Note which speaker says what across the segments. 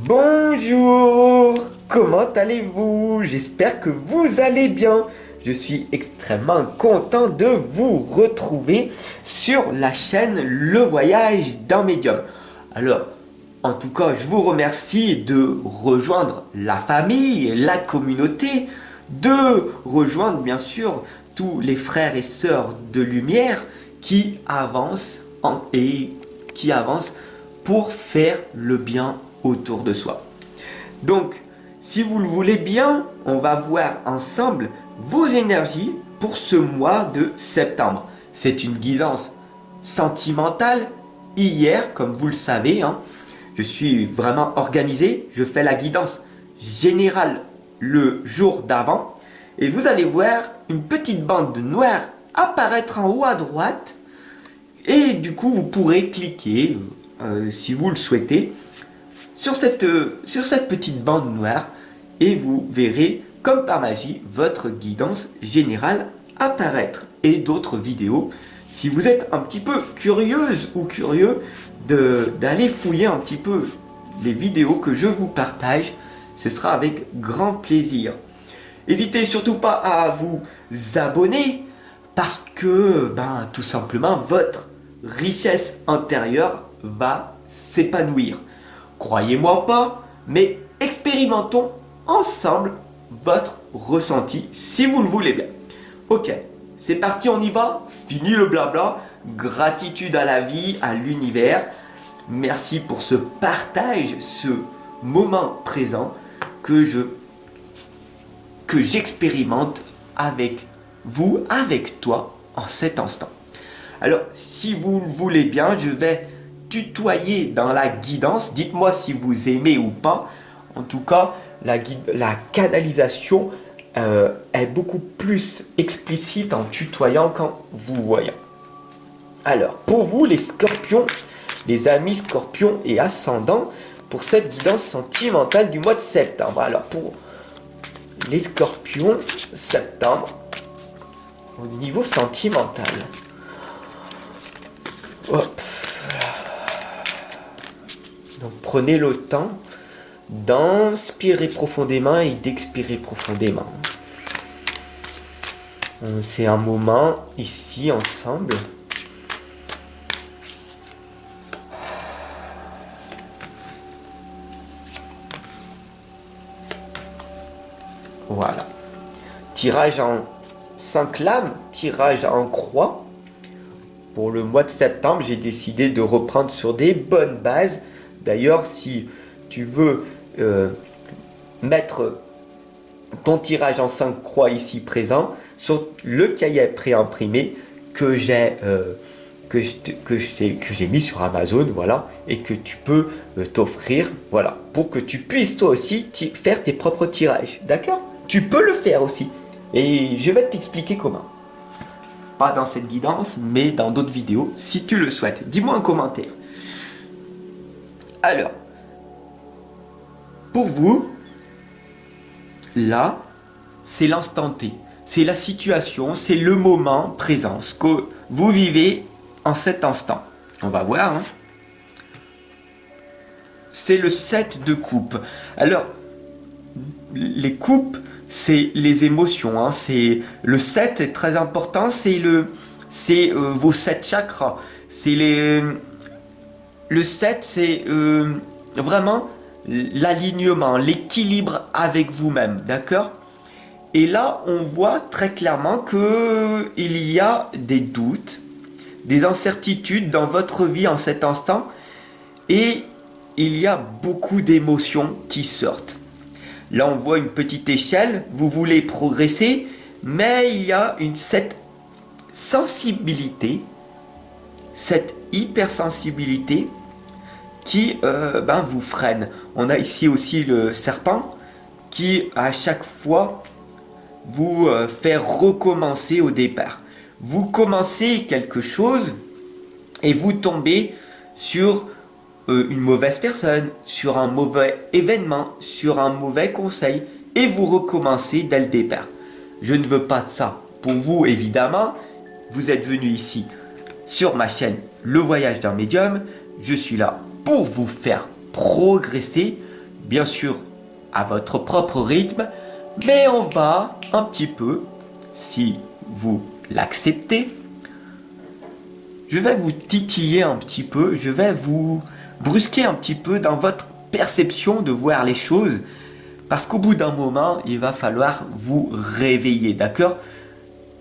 Speaker 1: Bonjour, comment allez-vous? J'espère que vous allez bien. Je suis extrêmement content de vous retrouver sur la chaîne Le Voyage d'un Médium. Alors, en tout cas, je vous remercie de rejoindre la famille, la communauté, de rejoindre bien sûr tous les frères et sœurs de lumière qui avancent pour faire le bien autour de soi. Donc, si vous le voulez bien, on va voir ensemble vos énergies pour ce mois de septembre. C'est une guidance sentimentale. Hier, comme vous le savez, je suis vraiment organisé. Je fais la guidance générale le jour d'avant. Et vous allez voir une petite bande noire apparaître en haut à droite. Et du coup, vous pourrez cliquer, si vous le souhaitez, sur cette petite bande noire. Et vous verrez, comme par magie, votre guidance générale apparaître. Et d'autres vidéos. Si vous êtes un petit peu curieuse ou curieux d'aller fouiller un petit peu les vidéos que je vous partage, ce sera avec grand plaisir. N'hésitez surtout pas à vous abonner parce que tout simplement votre richesse intérieure va s'épanouir. Croyez-moi pas, mais expérimentons ensemble votre ressenti si vous le voulez bien. Ok, c'est parti, on y va. Fini le blabla. Gratitude à la vie, à l'univers. Merci pour ce partage, ce moment présent que j'expérimente avec vous, avec toi, en cet instant. Alors, si vous le voulez bien, je vais tutoyer dans la guidance. Dites-moi si vous aimez ou pas. En tout cas, la canalisation est beaucoup plus explicite en tutoyant qu'en vous voyant. Alors, pour vous, les scorpions, les amis scorpions et ascendants, pour cette guidance sentimentale du mois de septembre. Alors, pour les scorpions, septembre, au niveau sentimental. Hop. Donc, prenez le temps d'inspirer profondément et d'expirer profondément. C'est un moment ici ensemble. Voilà. Tirage en 5 lames, tirage en croix. Pour le mois de septembre, j'ai décidé de reprendre sur des bonnes bases. D'ailleurs, si tu veux mettre ton tirage en 5 croix ici présent sur le cahier préimprimé que j'ai mis sur Amazon, voilà, et que tu peux t'offrir, voilà, pour que tu puisses toi aussi faire tes propres tirages, d'accord? Tu peux le faire aussi, et je vais t'expliquer comment. Pas dans cette guidance, mais dans d'autres vidéos, si tu le souhaites. Dis-moi en commentaire. Alors, pour vous, là, c'est l'instant T. C'est la situation, c'est le moment présent, ce que vous vivez en cet instant. On va voir. C'est le 7 de coupe. Alors, les coupes, c'est les émotions. C'est le 7 est très important. C'est vos 7 chakras. Le 7, c'est vraiment l'alignement, l'équilibre avec vous-même, d'accord? Et là, on voit très clairement qu'il y a des doutes, des incertitudes dans votre vie en cet instant, et il y a beaucoup d'émotions qui sortent. Là, on voit une petite échelle, vous voulez progresser, mais il y a cette sensibilité, cette hypersensibilité qui vous freine. On a ici aussi le serpent qui, à chaque fois, vous fait recommencer au départ. Vous commencez quelque chose et vous tombez sur une mauvaise personne, sur un mauvais événement, sur un mauvais conseil, et vous recommencez dès le départ. Je ne veux pas de ça pour vous, évidemment. Vous êtes venu ici sur ma chaîne Le Voyage d'un Médium. Je suis là pour vous faire progresser bien sûr à votre propre rythme, mais on va un petit peu, si vous l'acceptez, je vais vous titiller un petit peu, je vais vous brusquer un petit peu dans votre perception de voir les choses, parce qu'au bout d'un moment, il va falloir vous réveiller, d'accord?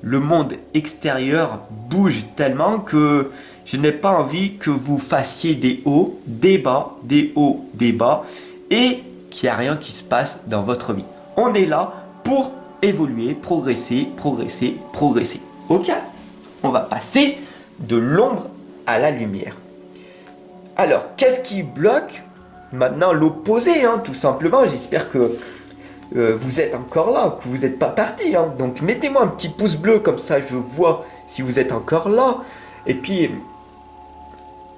Speaker 1: Le monde extérieur bouge tellement que je n'ai pas envie que vous fassiez des hauts, des bas, des hauts, des bas, et qu'il n'y a rien qui se passe dans votre vie. On est là pour évoluer, progresser, progresser, progresser. Ok? On va passer de l'ombre à la lumière. Alors, qu'est-ce qui bloque? Maintenant, l'opposé, hein, tout simplement. J'espère que vous êtes encore là, que vous n'êtes pas parti. Hein. Donc, mettez-moi un petit pouce bleu, comme ça je vois si vous êtes encore là. Et puis,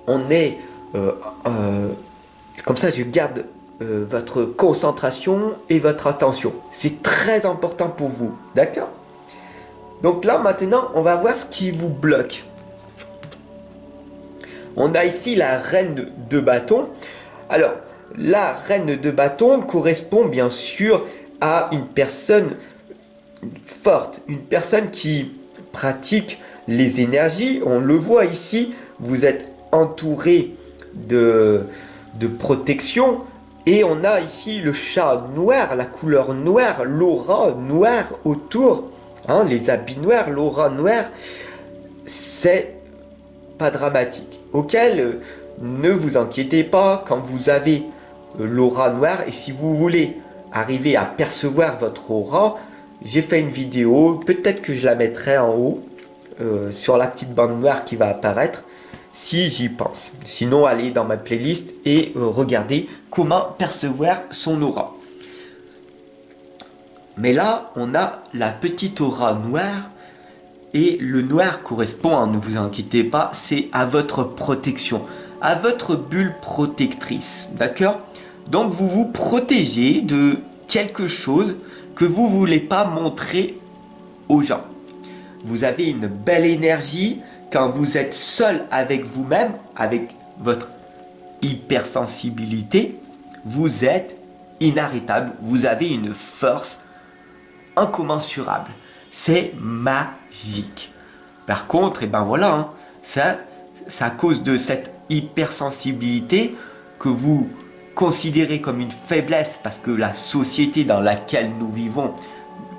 Speaker 1: on est... comme ça, je garde votre concentration et votre attention. C'est très important pour vous, d'accord? Donc là, maintenant, on va voir ce qui vous bloque. On a ici la reine de bâton. Alors, la reine de bâton correspond bien sûr à une personne forte, une personne qui pratique les énergies. On le voit ici, vous êtes entouré de protection. Et on a ici le chat noir, la couleur noire, l'aura noire autour, hein, les habits noirs, l'aura noire, c'est pas dramatique. Auquel ne vous inquiétez pas quand vous avez l'aura noire, et si vous voulez arriver à percevoir votre aura, j'ai fait une vidéo, peut-être que je la mettrai en haut, sur la petite bande noire qui va apparaître, si j'y pense. Sinon, allez dans ma playlist et regardez comment percevoir son aura. Mais là, on a la petite aura noire. Et le noir correspond, hein, ne vous inquiétez pas, c'est à votre protection, à votre bulle protectrice. D'accord? Donc vous vous protégez de quelque chose que vous ne voulez pas montrer aux gens. Vous avez une belle énergie. Quand vous êtes seul avec vous-même, avec votre hypersensibilité, vous êtes inarrêtable. Vous avez une force incommensurable. C'est magique. Par contre, et ben voilà, hein, c'est à cause de cette hypersensibilité que vous considérez comme une faiblesse, parce que la société dans laquelle nous vivons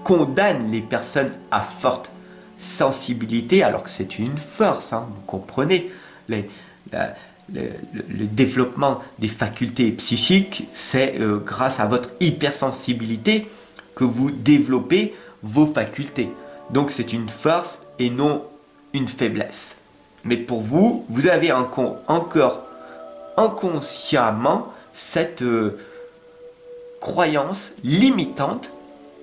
Speaker 1: condamne les personnes à forte sensibilité, alors que c'est une force, hein, vous comprenez. Le développement des facultés psychiques, c'est grâce à votre hypersensibilité que vous développez vos facultés. Donc c'est une force et non une faiblesse. Mais pour vous, vous avez encore inconsciemment cette croyance limitante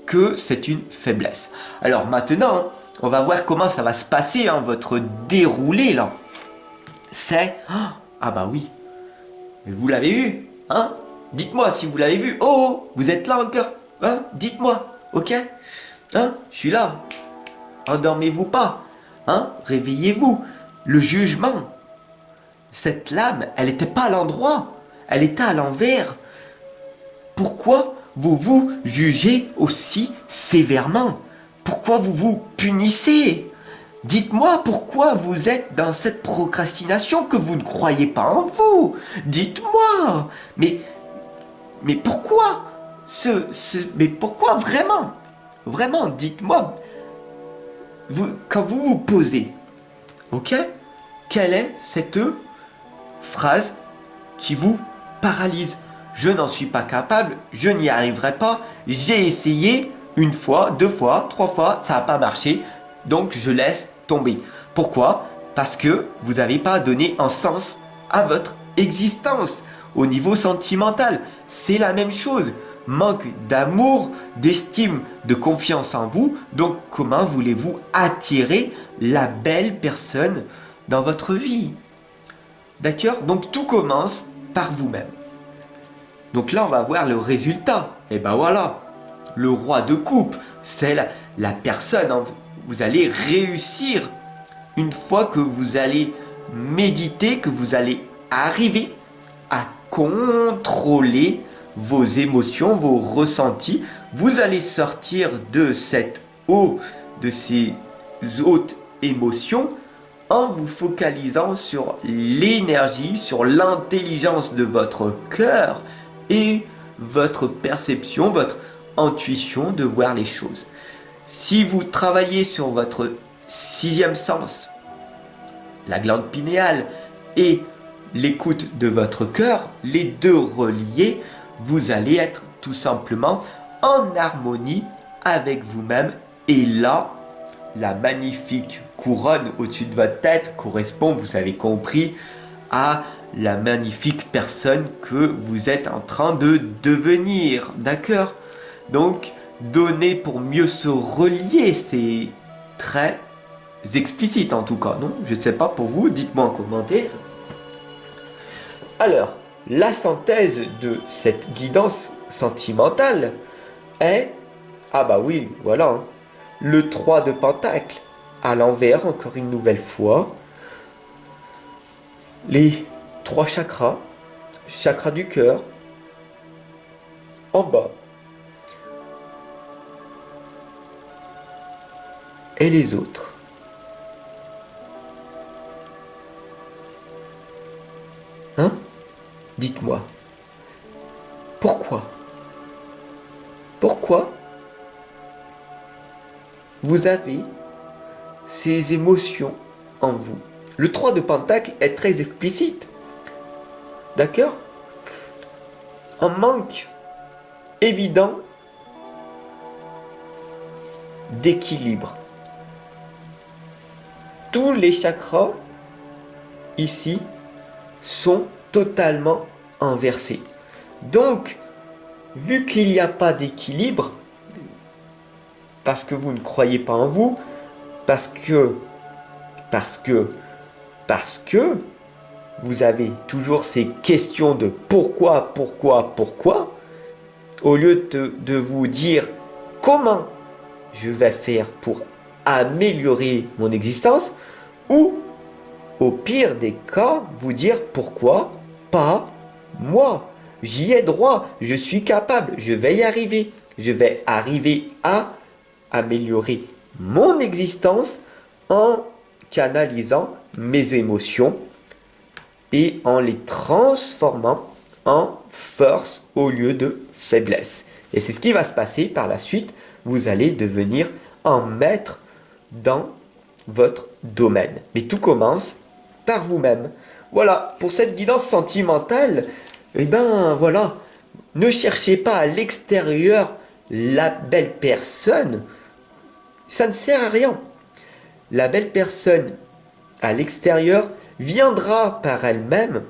Speaker 1: que c'est une faiblesse. Alors maintenant, on va voir comment ça va se passer, hein, votre déroulé là. C'est... Ah bah oui. Mais vous l'avez vu, hein? Dites-moi si vous l'avez vu. Oh, vous êtes là encore, hein? Dites-moi, ok? Hein? Je suis là. Endormez-vous pas, hein? Réveillez-vous. Le jugement. Cette lame, elle n'était pas à l'endroit. Elle était à l'envers. Pourquoi vous vous jugez aussi sévèrement? Pourquoi vous vous punissez? Dites-moi pourquoi vous êtes dans cette procrastination, que vous ne croyez pas en vous. Dites-moi. Mais pourquoi mais pourquoi vraiment? Vraiment, dites-moi. Quand vous vous posez, ok? Quelle est cette phrase qui vous paralyse? Je n'en suis pas capable, je n'y arriverai pas, j'ai essayé une fois, deux fois, trois fois, ça n'a pas marché, donc je laisse tomber. Pourquoi? Parce que vous n'avez pas donné un sens à votre existence. Au niveau sentimental, c'est la même chose. Manque d'amour, d'estime, de confiance en vous, donc comment voulez-vous attirer la belle personne dans votre vie? D'accord? Donc tout commence par vous-même. Donc là, on va voir le résultat. Et ben voilà, le roi de coupe, c'est la personne. Hein. Vous allez réussir une fois que vous allez méditer, que vous allez arriver à contrôler vos émotions, vos ressentis. Vous allez sortir de cette eau, de ces hautes émotions, en vous focalisant sur l'énergie, sur l'intelligence de votre cœur et votre perception, votre intuition de voir les choses. Si vous travaillez sur votre sixième sens, la glande pinéale et l'écoute de votre cœur, les deux reliés, vous allez être tout simplement en harmonie avec vous-même. Et là, la magnifique couronne au-dessus de votre tête correspond, vous avez compris, à la magnifique personne que vous êtes en train de devenir. D'accord? Donc, donner pour mieux se relier, c'est très explicite en tout cas, non? Je ne sais pas pour vous, dites-moi en commentaire. Alors, la synthèse de cette guidance sentimentale est, ah bah oui, voilà, hein, le 3 de Pentacle, à l'envers, encore une nouvelle fois, les 3 chakras, chakra du cœur, en bas, et les autres. Hein? Dites-moi. Pourquoi? Pourquoi vous avez ces émotions en vous? Le 3 de Pentacle est très explicite. D'accord? Un manque évident d'équilibre. Tous les chakras ici sont totalement inversés. Donc, vu qu'il n'y a pas d'équilibre, parce que vous ne croyez pas en vous, parce que vous avez toujours ces questions de pourquoi, au lieu de vous dire comment je vais faire pour améliorer mon existence, ou au pire des cas, vous dire pourquoi pas moi. J'y ai droit, je suis capable, je vais y arriver. Je vais arriver à améliorer mon existence en canalisant mes émotions et en les transformant en force au lieu de faiblesse. Et c'est ce qui va se passer par la suite. Vous allez devenir un maître dans votre domaine. Mais tout commence par vous-même. Voilà, pour cette guidance sentimentale, eh ben voilà, ne cherchez pas à l'extérieur la belle personne. Ça ne sert à rien. La belle personne à l'extérieur viendra par elle-même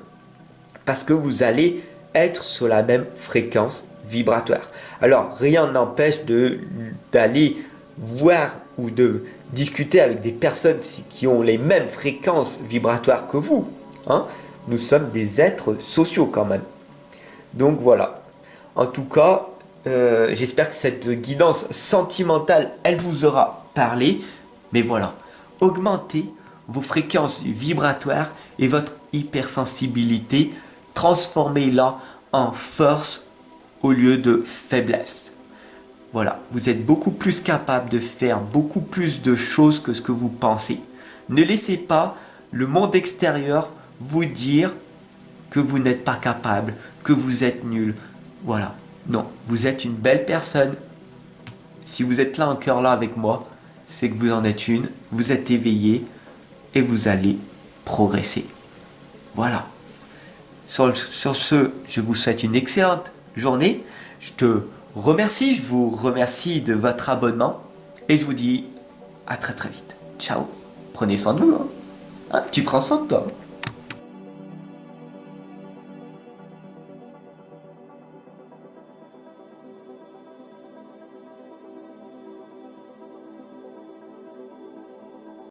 Speaker 1: parce que vous allez être sur la même fréquence vibratoire. Alors, rien n'empêche d'aller voir ou de discuter avec des personnes qui ont les mêmes fréquences vibratoires que vous. Hein? Nous sommes des êtres sociaux quand même. Donc voilà. En tout cas, j'espère que cette guidance sentimentale, elle vous aura parlé. Mais voilà, augmentez vos fréquences vibratoires et votre hypersensibilité. Transformez-la en force au lieu de faiblesse. Voilà, vous êtes beaucoup plus capable de faire beaucoup plus de choses que ce que vous pensez. Ne laissez pas le monde extérieur vous dire que vous n'êtes pas capable, que vous êtes nul. Voilà, non, vous êtes une belle personne. Si vous êtes là encore là avec moi, c'est que vous en êtes une, vous êtes éveillé et vous allez progresser. Voilà. Sur ce, je vous souhaite une excellente journée. Je te remercie, je vous remercie de votre abonnement et je vous dis à très très vite. Ciao. Prenez soin de vous. Hein. Tu prends soin de toi.